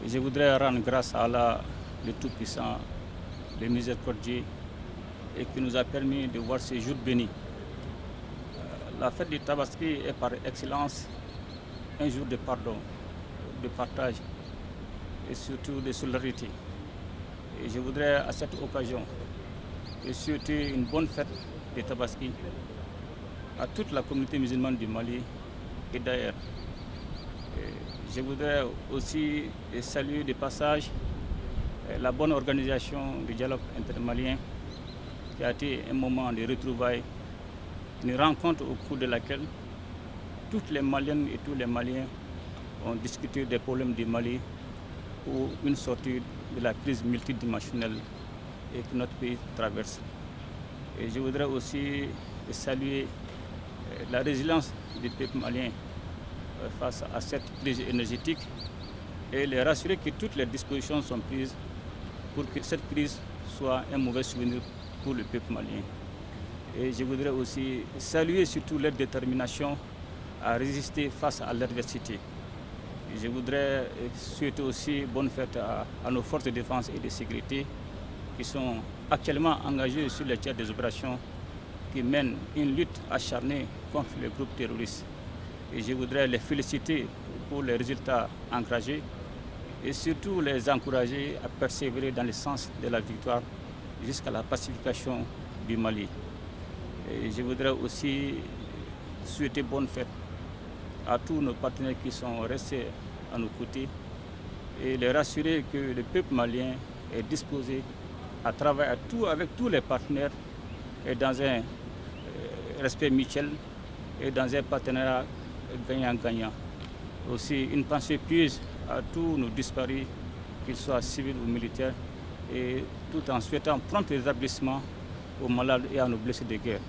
Je voudrais rendre grâce à Allah, le Tout-Puissant, le Miséricordieux, et qui nous a permis de voir ces jours bénis. La fête du Tabaski est par excellence un jour de pardon, de partage et surtout de solidarité. Et je voudrais à cette occasion souhaiter une bonne fête de Tabaski à toute la communauté musulmane du Mali et d'ailleurs. Je voudrais aussi saluer de passage la bonne organisation du dialogue intermalien qui a été un moment de retrouvailles, une rencontre au cours de laquelle toutes les Maliennes et tous les Maliens ont discuté des problèmes du Mali pour une sortie de la crise multidimensionnelle que notre pays traverse. Et je voudrais aussi saluer la résilience du peuple malien face à cette crise énergétique et les rassurer que toutes les dispositions sont prises pour que cette crise soit un mauvais souvenir pour le peuple malien. Et je voudrais aussi saluer surtout leur détermination à résister face à l'adversité. Je voudrais souhaiter aussi bonne fête à nos forces de défense et de sécurité qui sont actuellement engagées sur les théâtres des opérations qui mènent une lutte acharnée contre les groupes terroristes. Et je voudrais les féliciter pour les résultats engagés et surtout les encourager à persévérer dans le sens de la victoire jusqu'à la pacification du Mali. Et je voudrais aussi souhaiter bonne fête à tous nos partenaires qui sont restés à nos côtés et les rassurer que le peuple malien est disposé à travailler avec tous les partenaires et dans un respect mutuel et dans un partenariat gagnant-gagnant. Aussi une pensée pieuse à tous nos disparus, qu'ils soient civils ou militaires, et tout en souhaitant prompt rétablissement aux malades et à nos blessés de guerre.